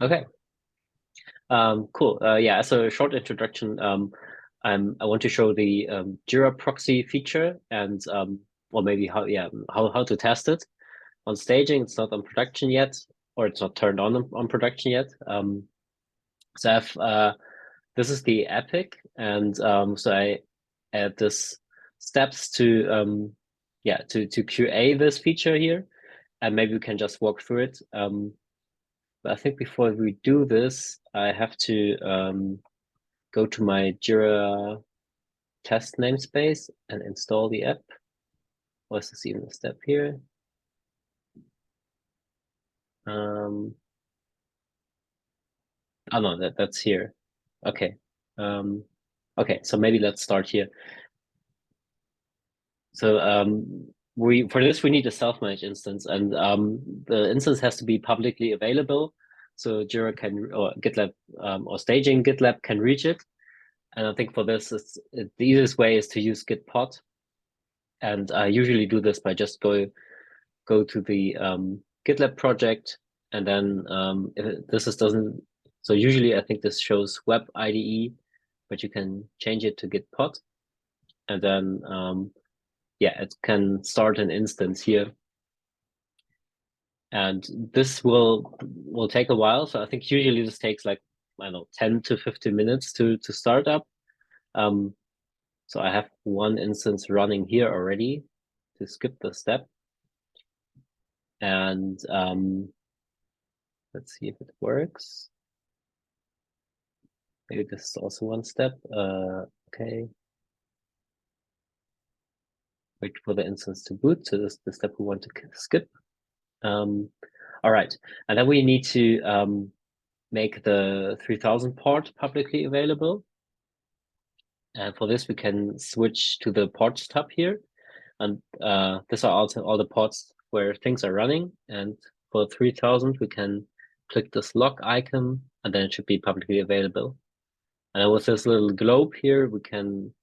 Okay. Cool. Yeah, as a short introduction, I want to show the Jira proxy feature and or maybe how to test it on staging. It's not on production yet, or it's not turned on production yet. So this is the epic, and so I add this steps to to QA this feature here, and maybe we can just walk through it. But I think before we do this, I have to go to my Jira test namespace and install the app. Was this even a step here? Oh no, that's here. Okay. Okay, so maybe let's start here. So for this we need a self-managed instance, and the instance has to be publicly available. So Jira can or GitLab or staging GitLab can reach it. And I think for this, the easiest way is to use Git pod. And I usually do this by just go to the GitLab project, and then if this doesn't. So usually I think this shows web IDE, but you can change it to Git pod, and then yeah, it can start an instance here. And this will take a while. So I think usually this takes like, I don't know, 10 to 15 minutes to start up. So I have one instance running here already to skip the step. And let's see if it works. Maybe this is also one step. Okay. Wait for the instance to boot. So this is the step we want to skip. All right. And then we need to make the 3000 port publicly available. And for this, we can switch to the ports tab here. And these are also all the ports where things are running. And for 3000, we can click this lock icon, and then it should be publicly available. And with this little globe here, we can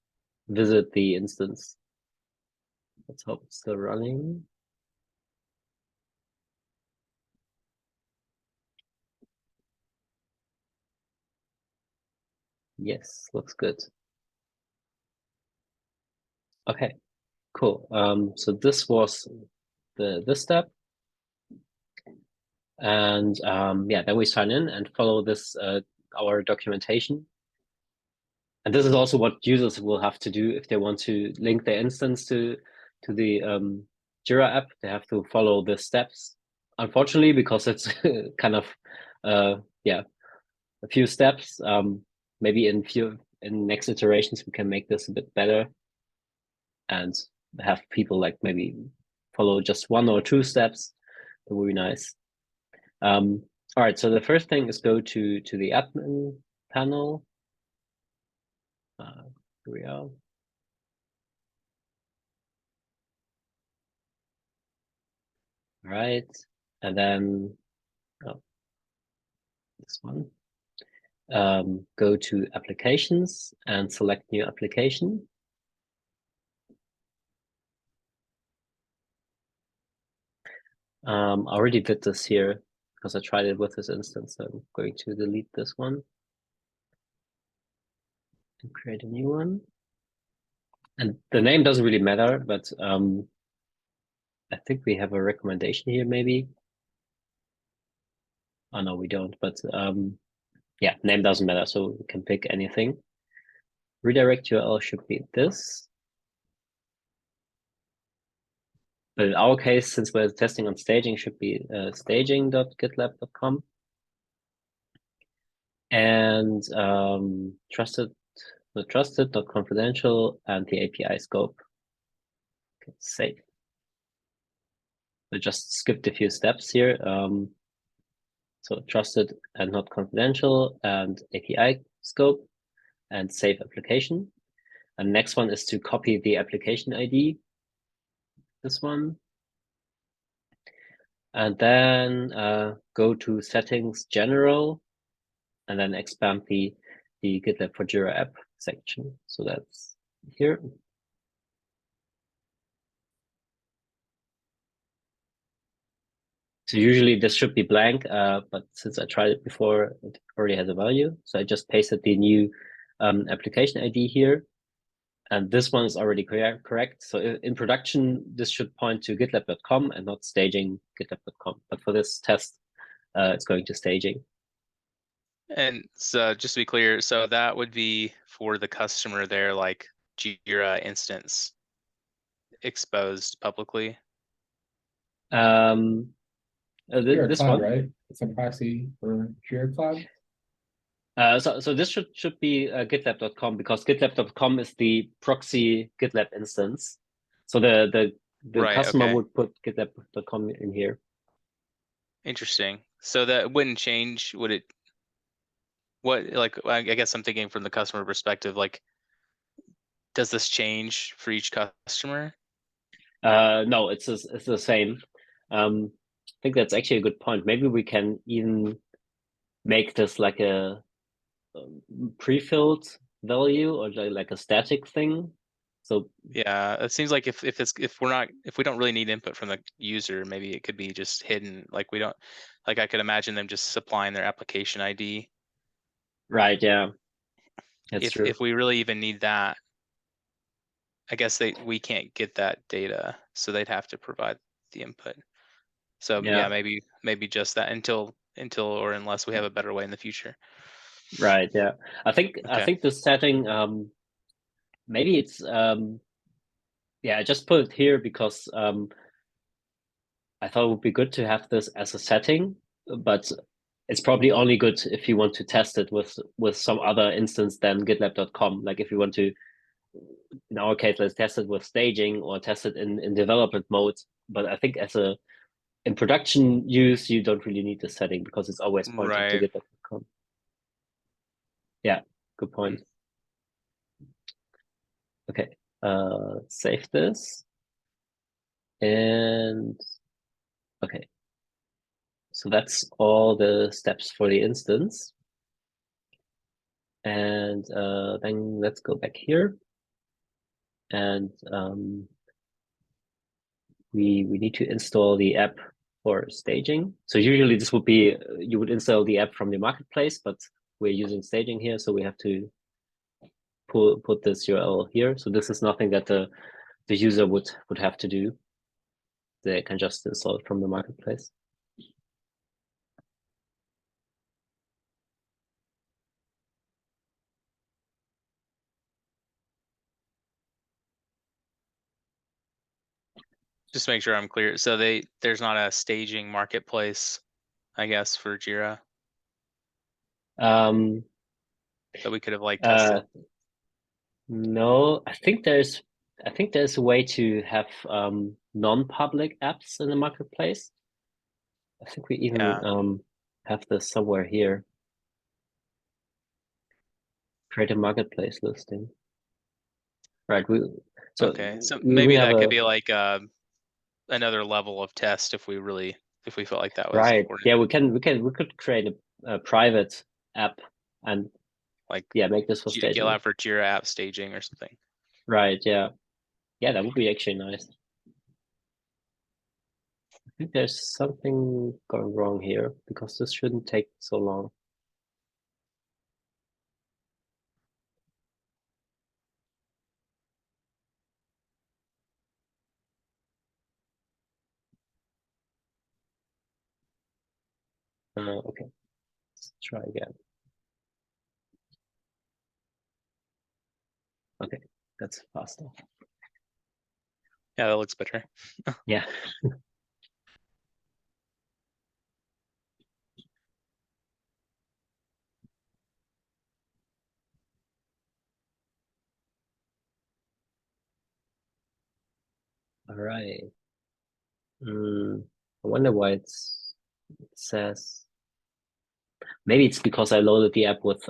visit the instance. Let's hope it's still running. Yes, looks good. Okay, cool. So this was this step. And yeah, then we sign in and follow this our documentation. And this is also what users will have to do if they want to link their instance to the Jira app. They have to follow the steps. Unfortunately, because it's kind of yeah, a few steps. Maybe in next iterations we can make this a bit better and have people like maybe follow just one or two steps. That would be nice. All right, so the first thing is go to the admin panel. Here we are. All right, and then this one. Go to applications and select new application. I already did this here because I tried it with this instance. So I'm going to delete this one and create a new one. And the name doesn't really matter, but I think we have a recommendation here maybe. Oh no, we don't, but yeah, name doesn't matter, so we can pick anything. Redirect URL should be this. But in our case, since we're testing on staging, should be staging.gitlab.com. And trusted.confidential, and the API scope. Okay, save. We just skipped a few steps here. So trusted and not confidential, and API scope, and save application. And next one is to copy the application ID. This one. And then go to settings general, and then expand the GitLab for Jira app section. So that's here. So usually this should be blank, but since I tried it before, it already has a value. So I just pasted the new application ID here. And this one is already correct. So in production, this should point to gitlab.com and not staging gitlab.com. But for this test, it's going to staging. And so just to be clear, so that would be for the customer there, like Jira instance exposed publicly. Jira This Cloud, one. right? It's a proxy for Jira Cloud. So this should be gitlab.com because gitlab.com is the proxy GitLab instance. So the Right, customer okay. would put gitlab.com in here. Interesting. So that wouldn't change, would it? What, like, I guess I'm thinking from the customer perspective, like, does this change for each customer? No, it's the same. I think that's actually a good point. Maybe we can even make this like a pre-filled value or like a static thing. So Yeah, it seems like if we don't really need input from the user, maybe it could be just hidden. Like we don't, like I could imagine them just supplying their application ID. right, yeah, that's true. If we really even need that, I guess we can't get that data, so they'd have to provide the input. So yeah, maybe just that until or unless we have a better way in the future. Right, yeah. I think this setting maybe it's yeah, I just put it here because I thought it would be good to have this as a setting, but it's probably only good if you want to test it with some other instance than gitlab.com. Like if you want to, in our case, let's test it with staging or test it in development mode. But I think in production use, you don't really need the setting because it's always pointing to Right. gitlab.com. Yeah, good point. Okay, save this. And okay, so that's all the steps for the instance. And then let's go back here. And we need to install the app for staging. So usually this would be, you would install the app from the marketplace, but we're using staging here. So we have to put this URL here. So this is nothing that the user would have to do. They can just install it from the marketplace. Just make sure I'm clear. So there's not a staging marketplace, I guess, for Jira Um, that we could have like tested. No, I think there's a way to have non-public apps in the marketplace. I think we even Yeah. have this somewhere here. Create a marketplace listing. Right. Okay. So we maybe have that could a be like another level of test if we felt like that was right. important. Yeah, we could create a private app and Like yeah, make this for staging. GitLab for Jira app staging or something. Right. Yeah. Yeah, that would be actually nice. I think there's something going wrong here because this shouldn't take so long. Okay, let's try again. Okay, that's faster. Yeah, that looks better. Yeah. All right. I wonder why it says maybe it's because I loaded the app with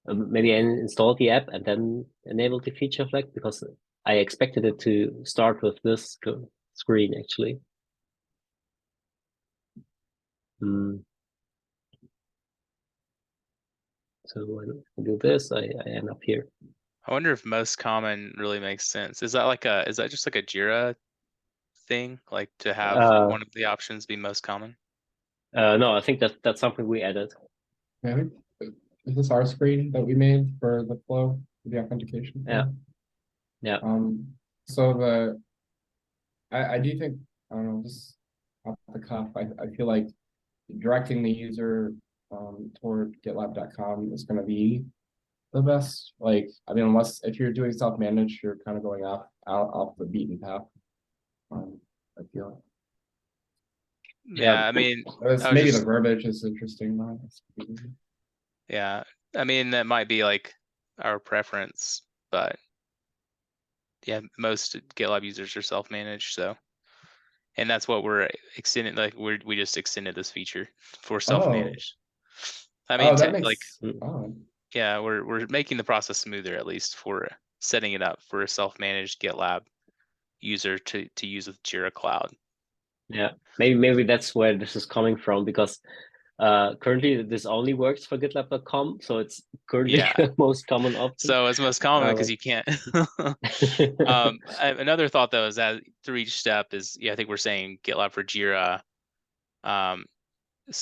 maybe I installed the app and then enabled the feature flag because I expected it to start with this screen actually. So when I do this, I end up here. I wonder if most common really makes sense. Is that just like a Jira thing, like to have one of the options be most common? No, I think that's something we added. I think, is this our screen that we made for the flow, the authentication? Yeah. Flow? Yeah. So I do think, I don't know, just off the cuff, I feel like directing the user toward GitLab.com is going to be the best. Like, I mean, unless if you're doing self-managed, you're kind of going off the beaten path. I feel. Yeah, I mean, maybe the verbiage is interesting. Yeah, I mean, that might be like our preference, but yeah, most GitLab users are self-managed, so. And that's what we're extending, like we just extended this feature for self-managed. I mean, that makes, like, yeah, we're making the process smoother, at least for setting it up for a self-managed GitLab user to use with Jira Cloud. Yeah, maybe that's where this is coming from, because currently this only works for GitLab.com, so it's currently the most common option. So it's most common because you can't. Another thought though is that through each step is, I think we're saying GitLab for Jira. And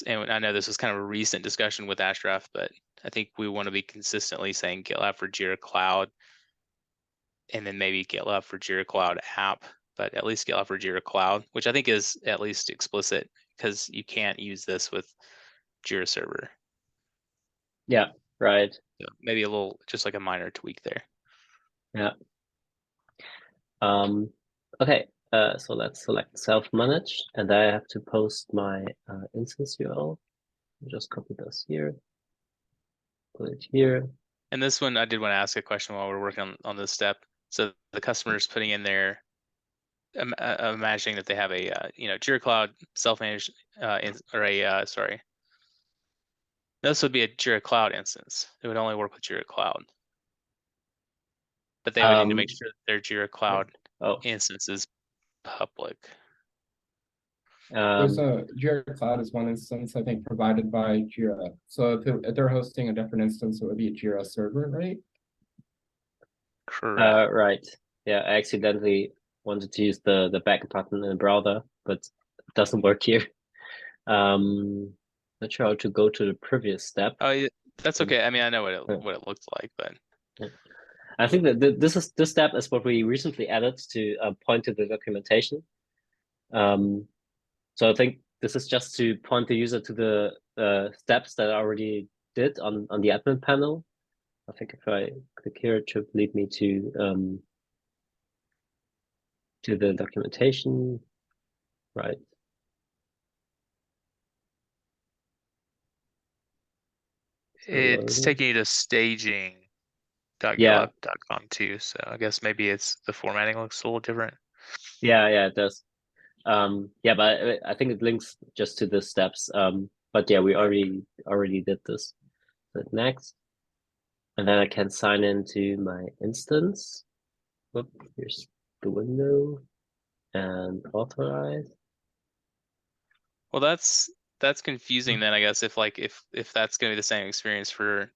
I know this was kind of a recent discussion with Ashraf, but I think we want to be consistently saying GitLab for Jira Cloud, and then maybe GitLab for Jira Cloud app, but at least GitLab for Jira Cloud, which I think is at least explicit, because you can't use this with Jira Server. Yeah, right. So maybe a little, just like a minor tweak there. Yeah. Okay, so let's select self-managed, and I have to post my instance URL. Just copy this here, put it here. And this one, I did want to ask a question while we're working on this step. So the customer is putting in their, imagining that they have a Jira Cloud self-managed sorry. This would be a Jira Cloud instance. It would only work with Jira Cloud. But they would need to make sure that their Jira Cloud instance is public. There's a Jira Cloud is one instance, I think, provided by Jira. So if they're hosting a different instance, it would be a Jira server, right? Correct. Right. Yeah, I accidentally wanted to use the back button in the browser, but it doesn't work here. Not sure how to go to the previous step. Oh, yeah, that's okay. I mean, I know what it looks like, but I think that this step is what we recently added to point to the documentation. So I think this is just to point the user to the steps that I already did on the admin panel. I think if I click here, it should lead me to the documentation, right? it's taking you to staging.gitlab.com too. So I guess maybe it's the formatting looks a little different. Yeah, it does. Yeah, but I think it links just to the steps. But yeah, we already did this. So next, and then I can sign into my instance. Whoop, here's the window, and authorize. Well, that's confusing then, I guess, if that's going to be the same experience for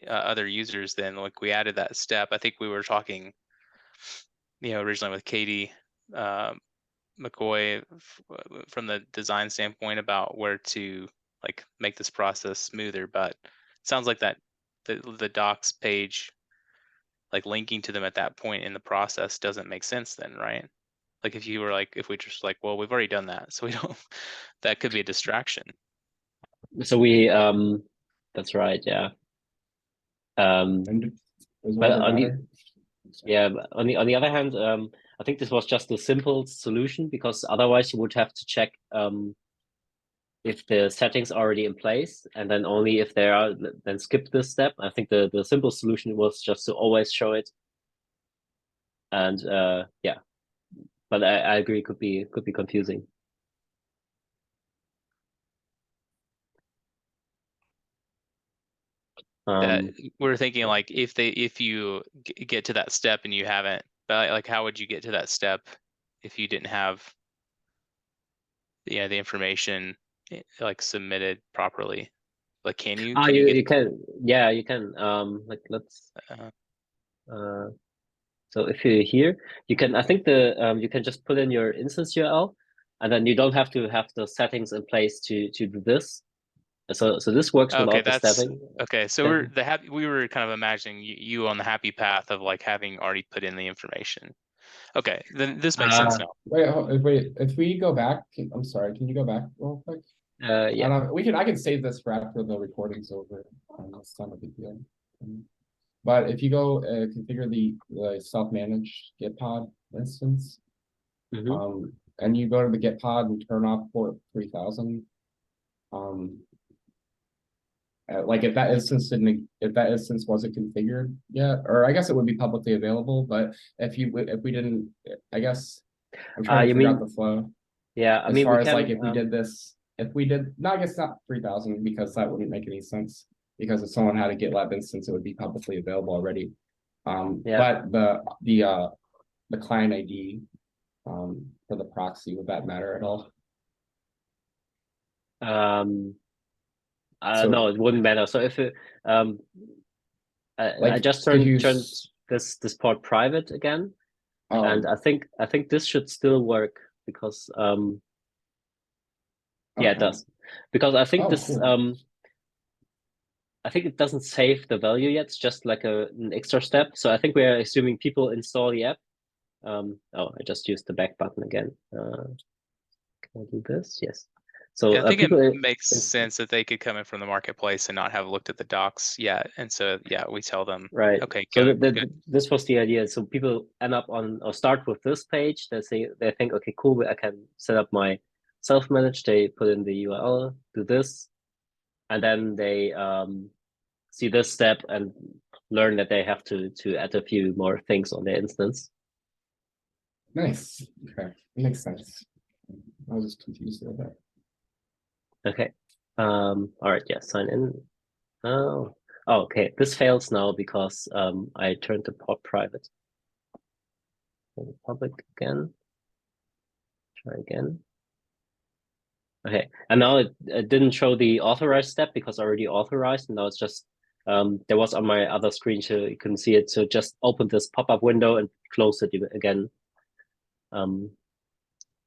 other users, then like we added that step. I think we were talking, originally with Katie McCoy from the design standpoint about where to like make this process smoother, but it sounds like that the docs page, like linking to them at that point in the process doesn't make sense then, right? Like if you were like, if we just like, well, we've already done that, so we don't, that could be a distraction. So we that's right, yeah. But on the other hand, I think this was just a simple solution, because otherwise you would have to check if the settings are already in place, and then only if they are, then skip this step. I think the simple solution was just to always show it. And yeah, but I agree, could be confusing. We're thinking like if you get to that step and you haven't, like how would you get to that step if you didn't have the information like submitted properly? Like can you you can, yeah, you can like let's So if you're here, you can, I think you can just put in your instance URL, and then you don't have to have the settings in place to do this. So this works without the stepping. Okay. So we were kind of imagining you on the happy path of like having already put in the information. Okay, then this makes sense now. Wait. If we go back, I'm sorry. Can you go back real quick? Yeah. I can save this for after the recording's over. That's not a big deal. But if you go configure the self-managed Git pod instance, and you go to the Git pod and turn off port 3000, like if that instance wasn't configured yet, or I guess it would be publicly available, but if we didn't, I guess I'm trying to figure out the flow. Yeah, as far as like if we did this, no, I guess not 3000 because that wouldn't make any sense. Because if someone had a GitLab instance, it would be publicly available already. But the client ID for the proxy, would that matter at all? No, it wouldn't matter. So if it, I just turned this port private again, and I think this should still work because yeah, it does, because I think this cool. I think it doesn't save the value yet. It's just like an extra step. So I think we are assuming people install the app. Oh, I just used the back button again. Can I do this? Yes. So yeah, I think it makes sense that they could come in from the marketplace and not have looked at the docs yet. And so, yeah, we tell them, right. Okay, so this was the idea. So people end up on or start with this page. They think, okay, cool, I can set up my self-managed. They put in the URL, do this, and then they see this step and learn that they have to add a few more things on their instance. Nice. Okay, makes sense. I was just confused about that. Okay. All right. Yeah. Sign in. Oh. Okay. This fails now because I turned the port private. Public again. Try again. Okay. And now it didn't show the authorized step because I already authorized. And now it's just there was on my other screen, so you couldn't see it. So just open this pop-up window and close it again.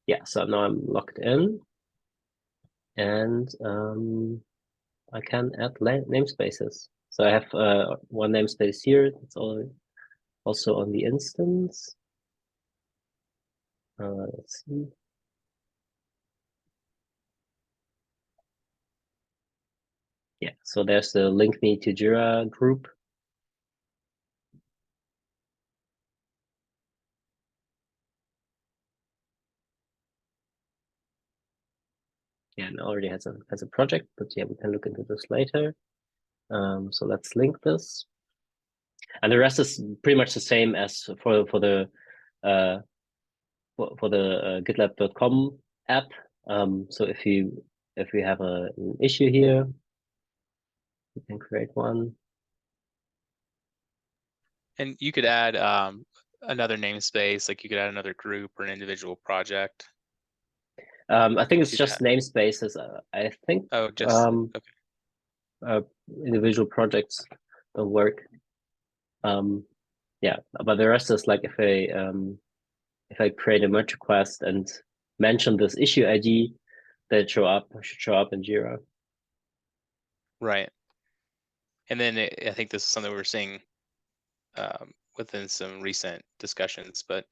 Yeah. So now I'm logged in. And I can add namespaces. So I have one namespace here. It's also on the instance. Let's see. Yeah, so there's the link me to Jira group. Yeah, and already has a project, but yeah, we can look into this later. So let's link this, and the rest is pretty much the same as for the GitLab.com app. So if we have an issue here, we can create one. And you could add another namespace, like you could add another group or an individual project. I think it's just namespaces. I think. Oh, just okay. Individual projects don't work. Yeah, but the rest is like if I create a merge request and mention this issue ID, that should show up in Jira. Right. And then I think this is something we were seeing within some recent discussions, but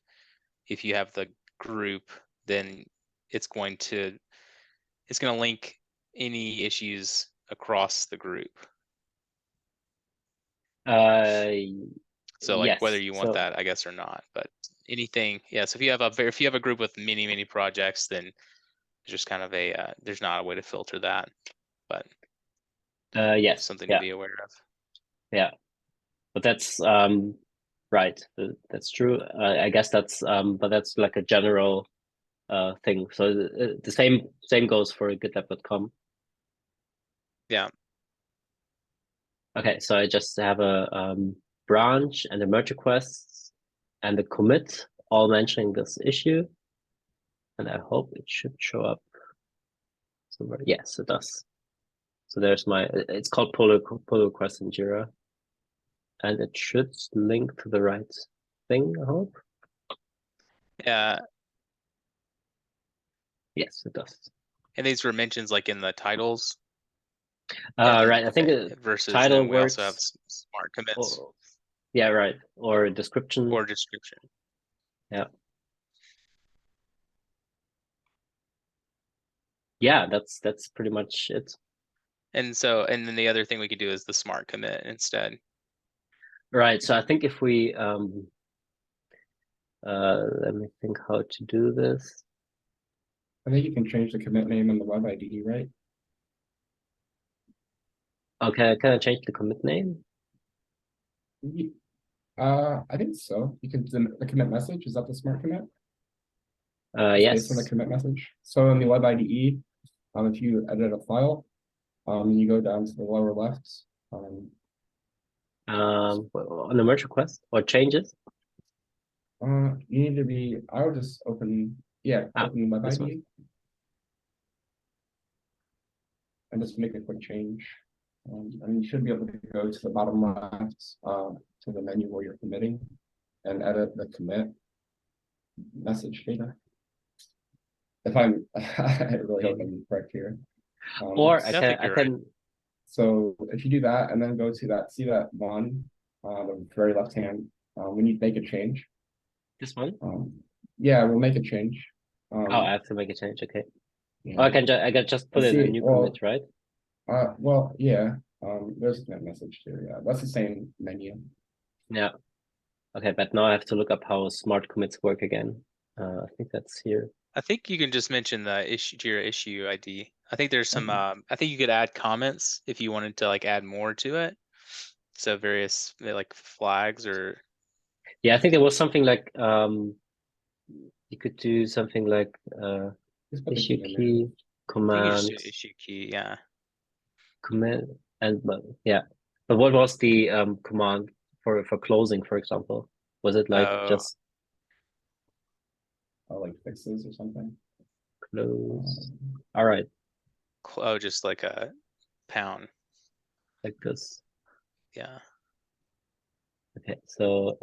if you have the group, then it's going to link any issues across the group. So like yes. whether you want that, I guess, or not, but anything, yeah. So if you have a group with many projects, then there's just kind of there's not a way to filter that, but yes, something to be aware of. Yeah, but that's right. That's true. I guess that's but that's like a general thing. So the same goes for GitLab.com. Yeah. Okay, so I just have a branch and a merge requests and a commit all mentioning this issue, and I hope it should show up somewhere. Yes, it does. So there's it's called pull request in Jira, and it should link to the right thing, I hope. Yeah. Yes, it does. And these were mentions like in the titles. Right. I think versus title then we also have works. smart commits. Yeah, right. Or description. Or description. Yeah. Yeah, that's pretty much it. And so, and then the other thing we could do is the smart commit instead. Right. So I think if we let me think how to do this. I think you can change the commit name in the web IDE, right? Okay, can I change the commit name? I think so. You can the commit message. Is that the smart commit? Yes. Based on the commit message. So in the web IDE, if you edit a file, you go down to the lower left. On the merge request or changes. You need to be. I would just open. Yeah, open the web IDE. And just make a quick change. And you should be able to go to the bottom left to the menu where you're committing and edit the commit message data. If I'm, I really hope I'm correct here. Or I can. Right. So if you do that and then go to that, see that one, the very left hand, we need to make a change. This one? Yeah, we'll make a change. Oh, I have to make a change. Okay. Yeah. Oh, I can just put in a new commit, right? Well, yeah. There's a commit message too. Yeah, that's the same menu. Yeah. Okay, but now I have to look up how smart commits work again. I think that's here. I think you can just mention the Jira issue ID. I think there's some. I think you could add comments if you wanted to like add more to it. So various like flags or. Yeah, I think there was something like you could do something like issue key command. Issue key, yeah. Command and yeah, but what was the command for closing, for example? Was it like just like fixes or something? Close. All right. Oh, just like a pound. Like this. Yeah. Okay, so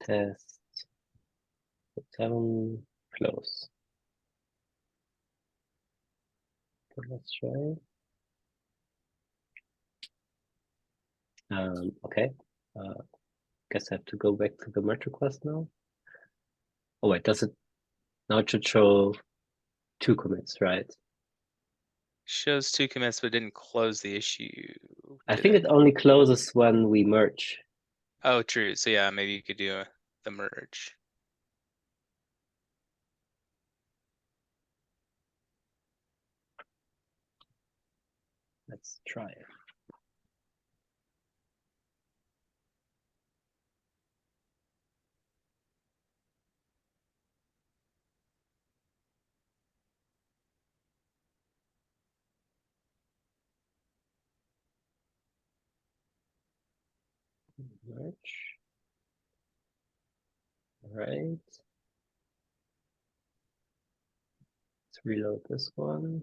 test 7 close. Okay, let's try. Okay. Guess I have to go back to the merge request now. Oh wait, does it now it should show 2 commits, right? Shows 2 commits, but didn't close the issue. I think it only closes when we merge. Oh, true. So yeah, maybe you could do the merge. Let's try it. Merge. All right. Let's reload this one.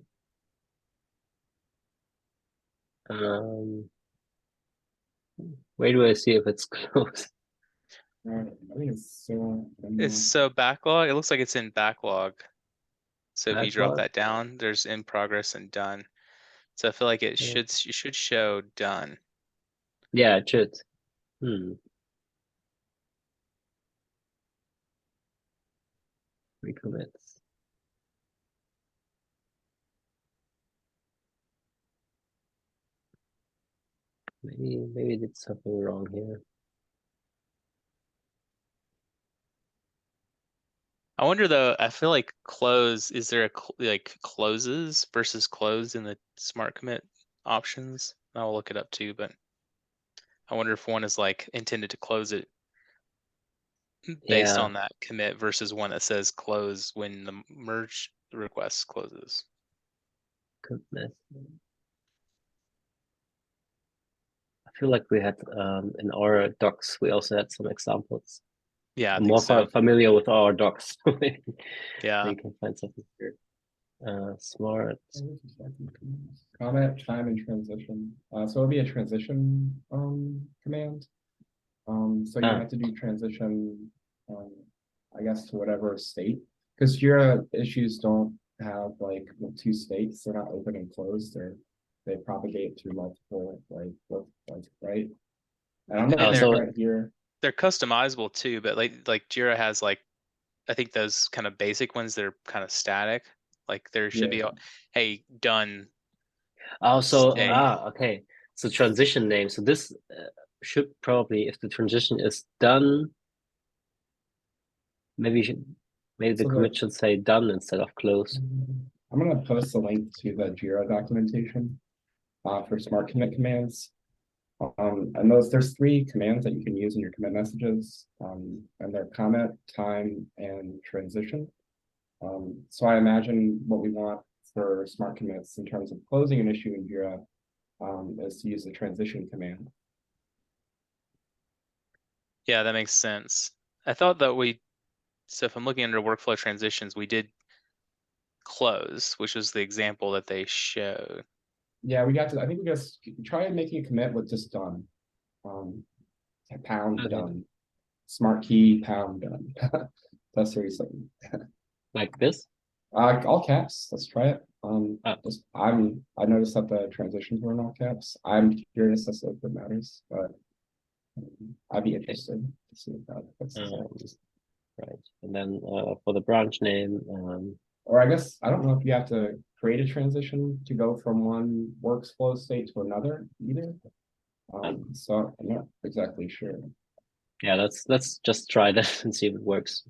Where do I see if it's closed? I think it's so. It's so backlog. It looks like it's in backlog. So if you drop Backlog? that down, there's in progress and done. So I feel like it Yeah. should show done. Yeah, it should. Recommits. Maybe I did something wrong here. I wonder though, I feel like close, is there a like closes versus close in the smart commit options? I'll look it up too, but I wonder if one is like intended to close it based on that commit versus one that says close when the merge request closes. Goodness. I feel like we had in our docs, we also had some examples. Yeah, I'm more familiar with our docs. Yeah. You can find something here. Smart. Comment, time, and transition. So it'll be a transition command. So you have to do transition, I guess, to whatever state, because Jira issues don't have like two states. They're not open and closed. They propagate through multiple right. And I'm looking they're right here. They're customizable too, but like Jira has like, I think those kind of basic ones that are kind of static. Like there should be, hey, done. Oh, so okay. So transition name. So this should probably, if the transition is done, maybe the commit should say done instead of close. I'm gonna post a link to the Jira documentation for smart commit commands. And there's 3 commands that you can use in your commit messages, and they're comment, time, and transition. So I imagine what we want for smart commits in terms of closing an issue in Jira is to use the transition command. Yeah, that makes sense. I thought that so if I'm looking under workflow transitions, we did close, which was the example that they showed. Yeah, I think we just try making a commit with just done. Pound done. Smart key pound done. That's seriously. Like this? All caps. Let's try it. I noticed that the transitions were in all caps. I'm curious as to if it matters, but I'd be interested to see if that's right. And then for the branch name, or I guess I don't know if you have to create a transition to go from one workflow state to another either. So I'm not exactly sure. Yeah, let's just try that and see if it works.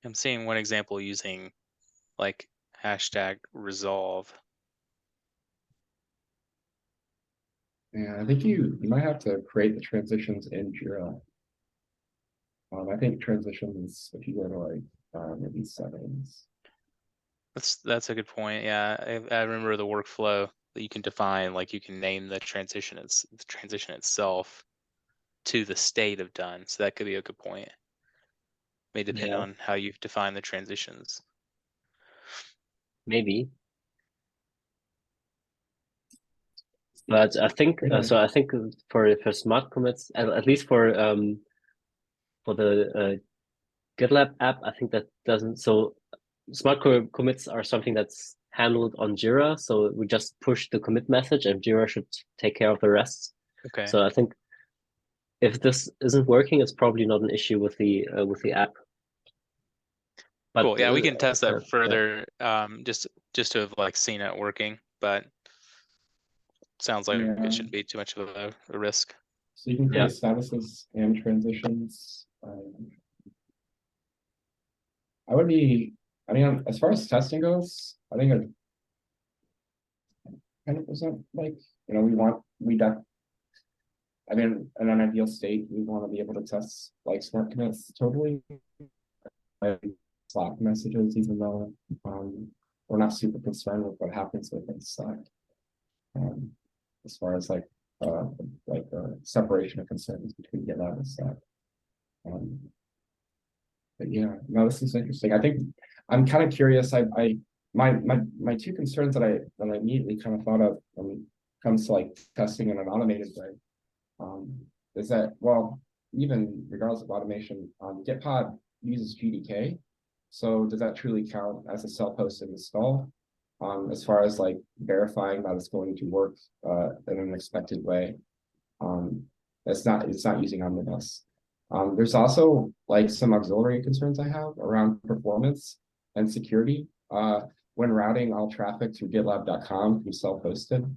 I'm seeing one example using like #resolve. Yeah, I think you might have to create the transitions in Jira. I think transitions, if you go to like maybe settings. That's a good point. Yeah, I remember the workflow that you can define, like you can name the transition itself to the state of done. So that could be a good point. May depend on how you've defined the transitions. Maybe. But I think so. I think for smart commits, at least for the GitLab app, I think that doesn't. So smart commits are something that's handled on Jira. So we just push the commit message, and Jira should take care of the rest. Okay. So I think if this isn't working, it's probably not an issue with the app. But, cool. Yeah, we can test that further. Just to have like seen it working, but sounds like it shouldn't be too much of a risk. So you can create statuses and transitions. I mean, as far as testing goes, I think 100% like, I mean, in an ideal state, we want to be able to test like smart commits totally. Like Slack messages, even though we're not super concerned with what happens within Slack. As far as like separation of concerns between GitLab and Slack. But yeah, no, this is interesting. I think I'm kind of curious. My 2 concerns that I immediately kind of thought of when it comes to like testing in an automated way, is that, well, even regardless of automation, Gitpod uses GDK. So does that truly count as a self-hosted install? As far as like verifying that it's going to work in an expected way. It's not using Omnibus. There's also like some auxiliary concerns I have around performance and security when routing all traffic to GitLab.com from self-hosted.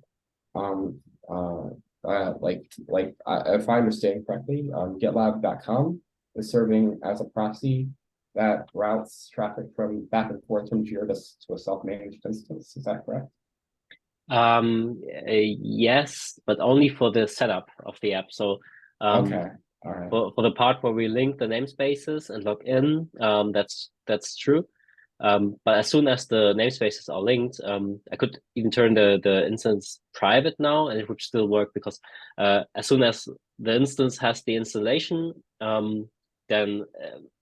If I understand correctly, GitLab.com is serving as a proxy that routes traffic from back and forth from Jira to a self-managed instance. Is that correct? Yes, but only for the setup of the app. So okay. All right. For the part where we link the namespaces and log in, that's true. But as soon as the namespaces are linked, I could even turn the instance private now, and it would still work because as soon as the instance has the installation, then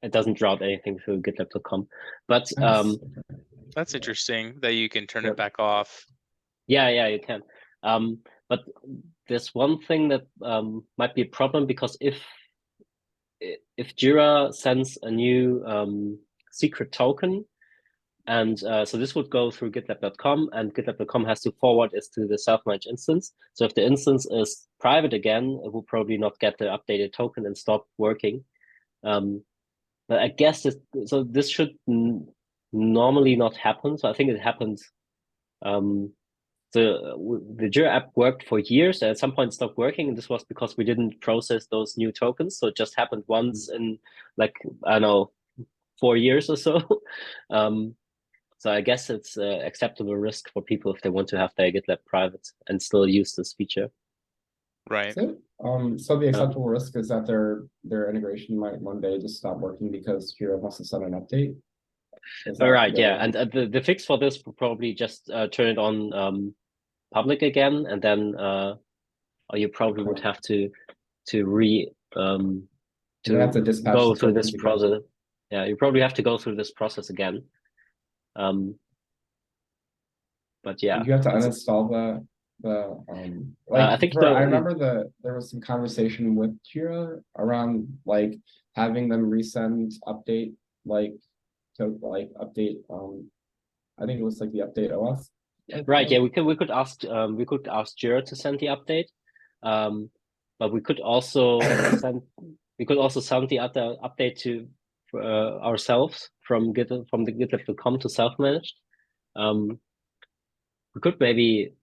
it doesn't route anything through GitLab.com. But Nice. That's interesting that you can turn it Yep. back off. Yeah, you can. But there's one thing that might be a problem, because if Jira sends a new secret token, and so this would go through GitLab.com, and GitLab.com has to forward it to the self-managed instance. So if the instance is private again, it will probably not get the updated token and stop working. But I guess this should normally not happen. So I think it happened. The Jira app worked for years, and at some point stopped working, and this was because we didn't process those new tokens. So it just happened once in, like, I don't know, 4 years or so. So I guess it's acceptable risk for people if they want to have their GitLab private and still use this feature. Right. So the acceptable risk is that their integration might one day just stop working because Jira wants to send an update. All right, yeah, and the fix for this will probably just turn it on public again, and then or you probably would have to go through this process. Yeah, you probably have to go through this process again. But yeah, you have to uninstall I remember there was some conversation with Jira around like having them resend update update I think it was like the update OS. Right, yeah, we could ask Jira to send the update, but we could also send the other update to ourselves from the GitLab.com to self-managed. We could maybe,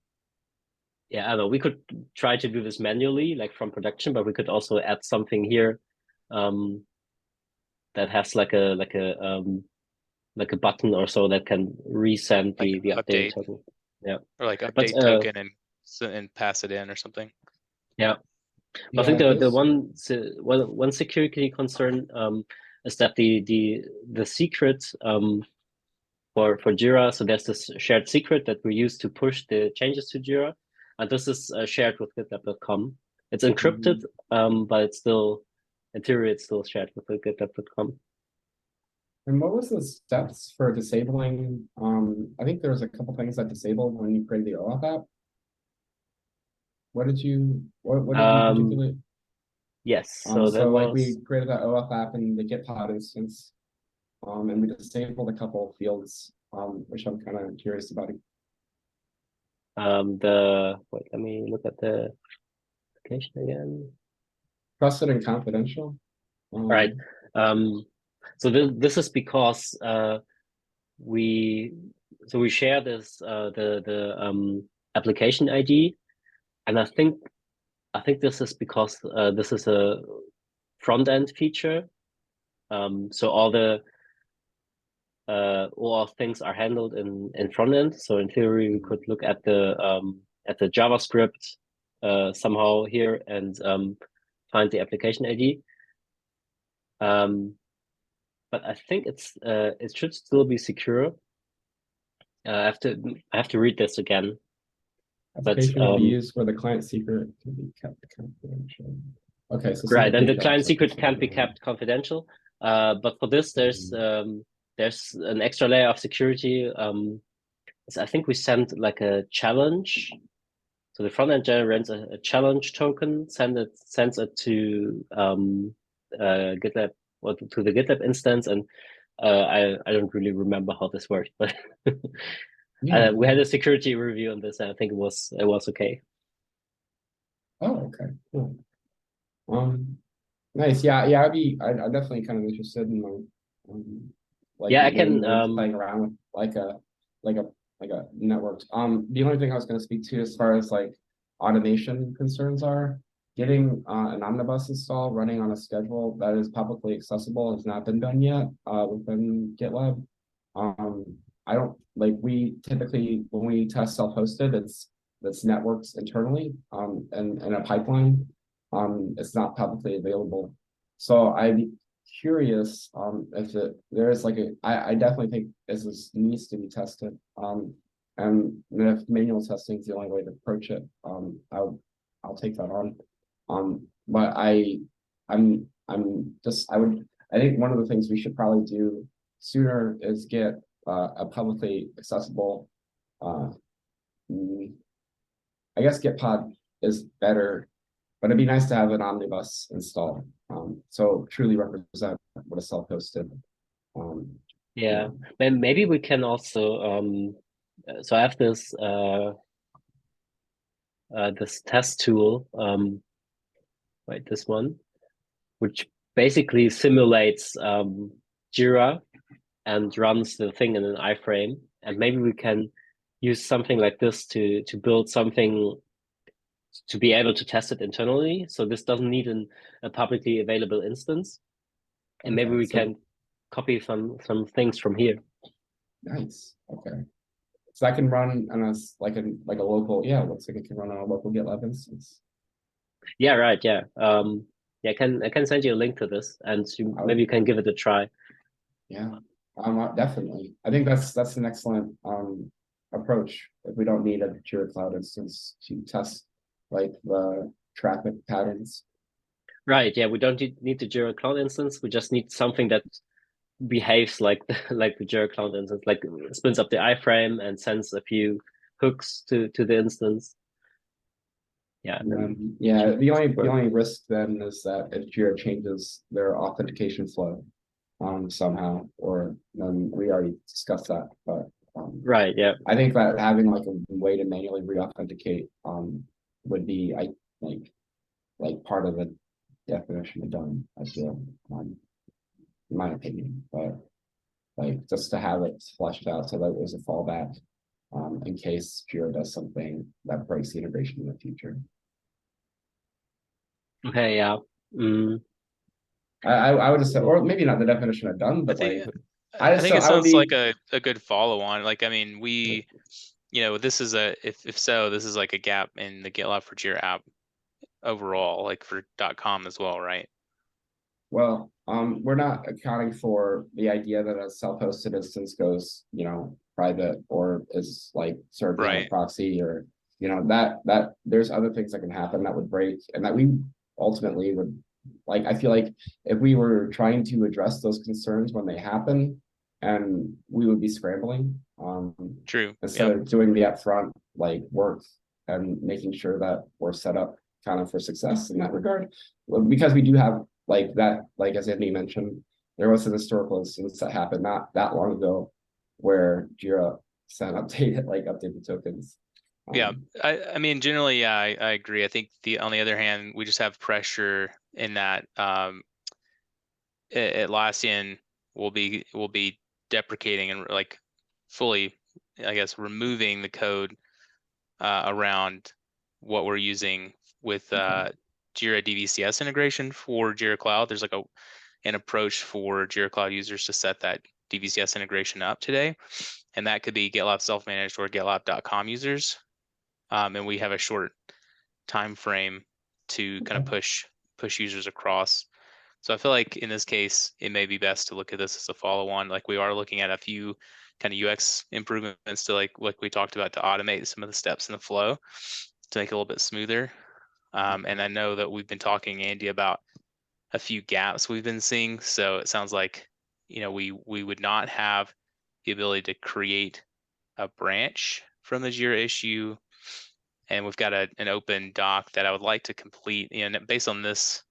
yeah, I don't know, we could try to do this manually, like from production, but we could also add something here that has like a button or so that can resend the update token. Yeah, or like update token and pass it in or something. Yeah. I think the one security concern is that the secret for Jira, so there's this shared secret that we use to push the changes to Jira, and this is shared with GitLab.com. It's encrypted, but it's still, in theory, it's still shared with GitLab.com. And what was the steps for disabling? I think there was a couple things that disabled when you created the OAuth app. What did you particularly? Yes, so like we created that OAuth app in the Git pod instance, and we disabled a couple of fields, which I'm kind of curious about. Wait, let me look at the application again. Trusted and confidential. All right. So this is because we share this the application ID, and I think this is because this is a front end feature. So all things are handled in front end. So in theory, we could look at the JavaScript somehow here and find the application ID. But I think it should still be secure. I have to read this again. Application will be used where the client secret can be kept confidential. Okay, so right, and the client secret can't be kept confidential. But for this, there's an extra layer of security. So I think we sent like a challenge. So the front end generates a challenge token, sends it to GitLab or to the GitLab instance, and I don't really remember how this worked, but we had a security review on this, and I think it was okay. Oh, okay, cool. Nice, yeah. I'm definitely kind of interested in like I can playing around with like a network. The only thing I was going to speak to as far as like automation concerns are, getting an omnibus install running on a schedule that is publicly accessible has not been done yet within GitLab. I don't like, we typically, when we test self-hosted, it's networked internally and in a pipeline. It's not publicly available. So I'd be curious if there is like I definitely think this needs to be tested. And if manual testing is the only way to approach it, I'll take that on. But I would I think one of the things we should probably do sooner is get a publicly accessible. I guess Gitpod is better, but it'd be nice to have an omnibus installed. So truly represent what a self-hosted. Yeah, maybe we can also. So I have this this test tool. Right, this one, which basically simulates Jira and runs the thing in an iframe. And maybe we can use something like this to build something to be able to test it internally. So this doesn't need a publicly available instance. And maybe we can copy some things from here. Nice. Okay. So that can run on a like a local, yeah, it looks like it can run on a local GitLab instance. Yeah, right. Yeah. Yeah, I can send you a link to this, and maybe you can give it a try. Yeah, definitely. I think that's an excellent approach. If we don't need a Jira Cloud instance to test like the traffic patterns. Right. Yeah, we don't need the Jira Cloud instance. We just need something that behaves like like the Jira Cloud instance, like spins up the iframe and sends a few hooks to the instance. Yeah. Yeah. The only risk then is that if Jira changes their authentication flow, somehow, or then we already discussed that, but right. Yeah. I think that having like a way to manually re-authenticate would be like part of the definition of done. I feel, in my opinion, but like just to have it fleshed out so that there's a fallback in case Jira does something that breaks the integration in the future. Okay. Yeah. I would just say, or maybe not the definition of done, but I think it sounds like a good follow on. Like, I mean, this is if so, this is like a gap in the GitLab for Jira app overall, like for .com as well, right? Well, we're not accounting for the idea that a self-hosted instance goes, private or is like served on a proxy, or that there's other things that can happen that would break, and that we ultimately would like. I feel like if we were trying to address those concerns when they happen, and we would be scrambling. True. Instead of doing the upfront like work and making sure that we're set up kind of for success in that regard, because we do have like that, like as Andy mentioned, there was an historical instance that happened not that long ago where Jira sent updated tokens. Yeah, I mean, generally, yeah, I agree. I think on the other hand, we just have pressure in that Atlassian will be deprecating and like fully, I guess, removing the code around what we're using with Jira DVCS integration for Jira Cloud. There's like an approach for Jira Cloud users to set that DVCS integration up today, and that could be GitLab self-managed or GitLab.com users. And we have a short time frame to kind of push users across. So I feel like in this case, it may be best to look at this as a follow-on. Like we are looking at a few kind of UX improvements to like we talked about, to automate some of the steps in the flow to make it a little bit smoother. And I know that we've been talking, Andy, about a few gaps we've been seeing. So it sounds like, we would not have the ability to create a branch from the Jira issue. And we've got an open doc that I would like to complete. Based on this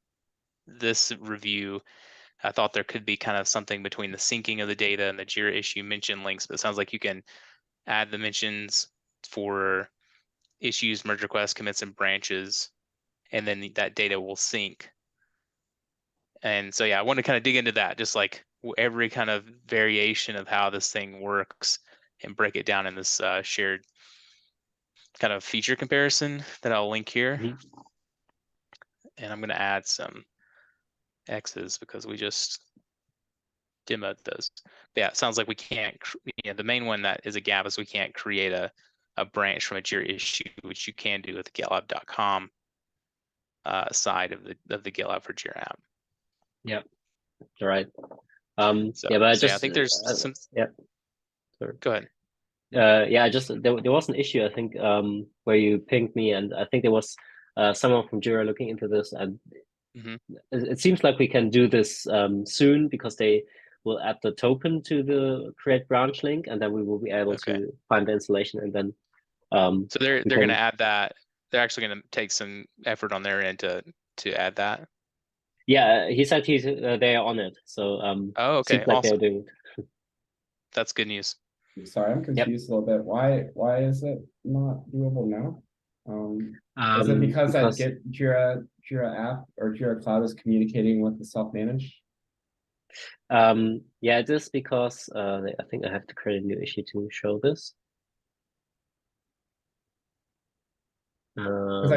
review, I thought there could be kind of something between the syncing of the data and the Jira issue mention links, but it sounds like you can add the mentions for issues, merge requests, commits, and branches, and then that data will sync. And so, yeah, I want to kind of dig into that, just like every kind of variation of how this thing works, and break it down in this shared kind of feature comparison that I'll link here. And I'm going to add some X's because we just demoed those. But yeah, it sounds like we can't, the main one that is a gap is we can't create a branch from a Jira issue, which you can do with the GitLab.com side of the GitLab for Jira app. Yep. All right. Yeah, but I think there's some. Yeah. Sorry. Go ahead. Yeah, there was an issue, I think, where you pinged me, and I think there was someone from Jira looking into this, and It seems like we can do this soon because they will add the token to the create branch link, and then we will be able to find the installation, and then so they're going to add that. They're actually going to take some effort on their end to add that. Yeah, he said they are on it. So oh, okay, seems like awesome. they're doing it. That's good news. Sorry, I'm confused a little bit. Why is it not doable now? Is it because that Jira app or Jira Cloud is communicating with the self-managed? Yeah, it is because I think I have to create a new issue to show this. From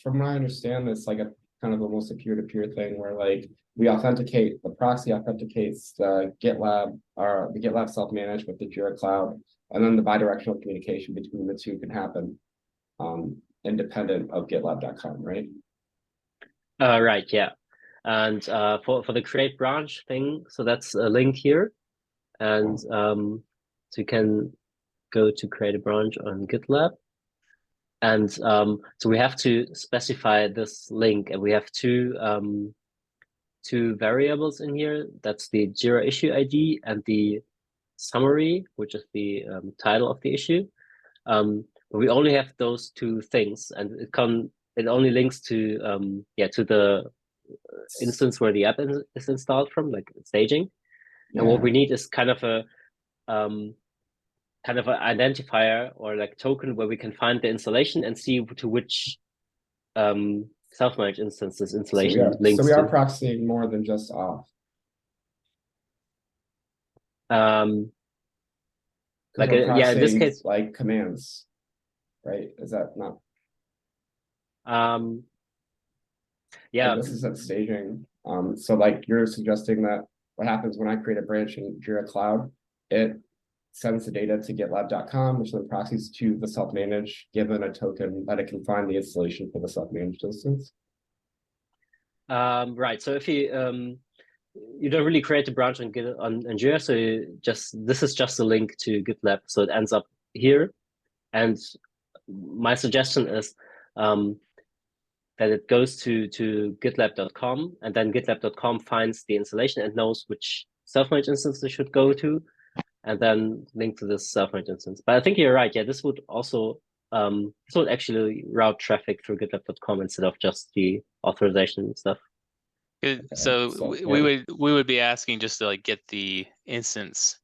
what I understand, it's like a kind of almost a peer-to-peer thing where like the proxy authenticates the GitLab or the GitLab self-managed with the Jira Cloud, and then the bidirectional communication between the two can happen independent of GitLab.com, right? Right, yeah. And for the create branch thing, so that's a link here. And so you can go to create a branch on GitLab. And so we have to specify this link, and we have two variables in here. That's the Jira issue ID and the summary, which is the title of the issue. But we only have those two things, and it only links to to the instance where the app is installed from, like staging. And what we need is kind of an identifier or like token where we can find the installation and see to which self-managed instance this installation links to. So we are to. proxying more than just off. Like yeah, in this case, like commands, right? Is that not? Yeah, like this is at staging. So like you're suggesting that what happens when I create a branch in Jira Cloud, it sends the data to GitLab.com, which then proxies to the self-managed, given a token that it can find the installation for the self-managed instance. Right. So if you don't really create a branch on Jira, so this is just a link to GitLab, so it ends up here. And my suggestion is that it goes to GitLab.com, and then GitLab.com finds the installation and knows which self-managed instance they should go to, and then link to this self-managed instance. But I think you're right. Yeah, this would also this would actually route traffic through GitLab.com instead of just the authorization stuff. Okay. So we would be asking just to like get the instance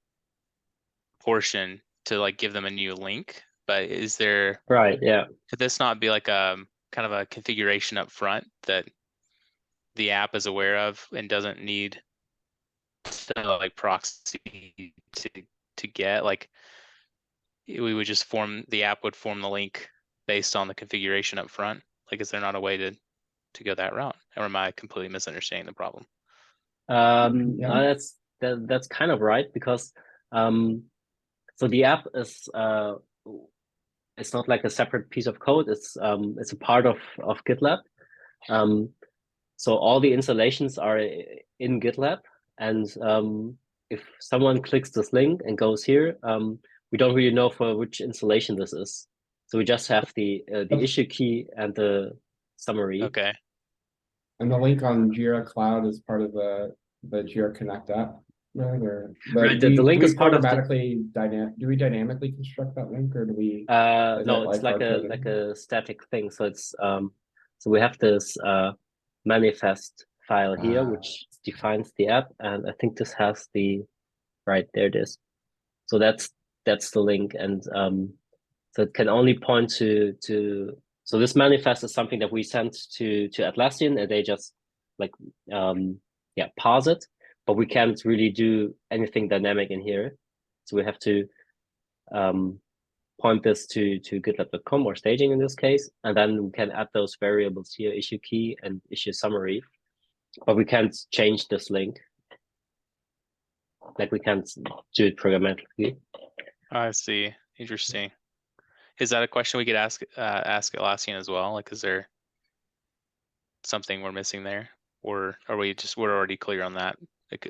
portion to like give them a new link. But is there right? Yeah. Could this not be like a kind of a configuration up front that the app is aware of and doesn't need to like proxy to get? Like we would just the app would form the link based on the configuration up front. Like, is there not a way to go that route, or am I completely misunderstanding the problem? That's kind of right, because so the app is it's not like a separate piece of code. It's a part of GitLab. So all the installations are in GitLab, and if someone clicks this link and goes here, we don't really know for which installation this is. So we just have the issue key and the summary. Okay. And the link on Jira Cloud is part of the Jira Connect app, right? Or the link is part of do we dynamically construct that link, or do we? No, it's like a static thing. So it's so we have this manifest file here, which defines the app, and I think this has the right there. It is. So that's the link, and so it can only point to. So this manifest is something that we sent to Atlassian, and they just like parse it, but we can't really do anything dynamic in here. So we have to point this to GitLab.com or staging in this case, and then we can add those variables here, issue key and issue summary, but we can't change this link. Like we can't do it programmatically. I see. Interesting. Is that a question we could ask Atlassian as well? Like, is there something we're missing there, or are we're already clear on that?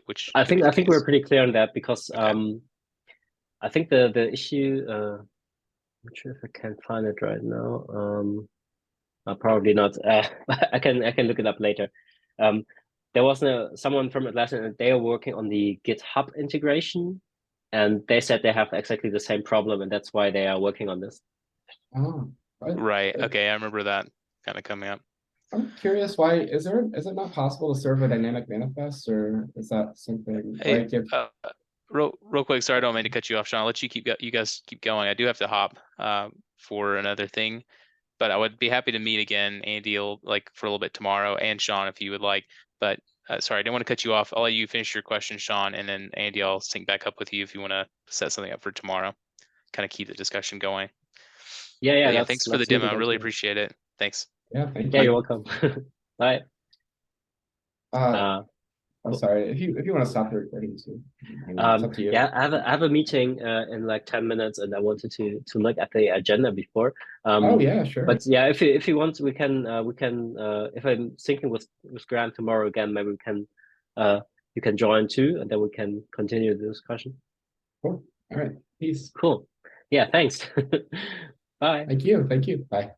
Which I think we're pretty clear on that, because okay. I think the issue. I'm not sure if I can find it right now. Probably not. I can look it up later. there was someone from Atlassian, and they are working on the GitHub integration, and they said they have exactly the same problem, and that's why they are working on this. Oh, right. Okay, I remember that kind of coming up. I'm curious, why is it not possible to serve a dynamic manifest, or is that something like if real quick, sorry, I don't mean to cut you off, Sean. I'll let you guys keep going. I do have to hop for another thing, but I would be happy to meet again, Andy, like for a little bit tomorrow, and Sean if you would like. But sorry, I didn't want to cut you off. I'll let you finish your question, Sean, and then Andy, I'll sync back up with you if you want to set something up for tomorrow. Kind of keep the discussion going. Yeah. Thanks for the demo. I really appreciate it. Thanks. Yeah, thank you. Yeah, you're welcome. Bye. I'm sorry, if you want to stop the recording too. It's up to you. Yeah, I have a meeting in like 10 minutes, and I wanted to look at the agenda before. Oh yeah, sure. But yeah, if you want, we can if I'm syncing with Graham tomorrow again, maybe we can you can join too, and then we can continue the discussion. Cool. All right. Peace. Cool. Yeah. Thanks. Bye. Thank you. Bye.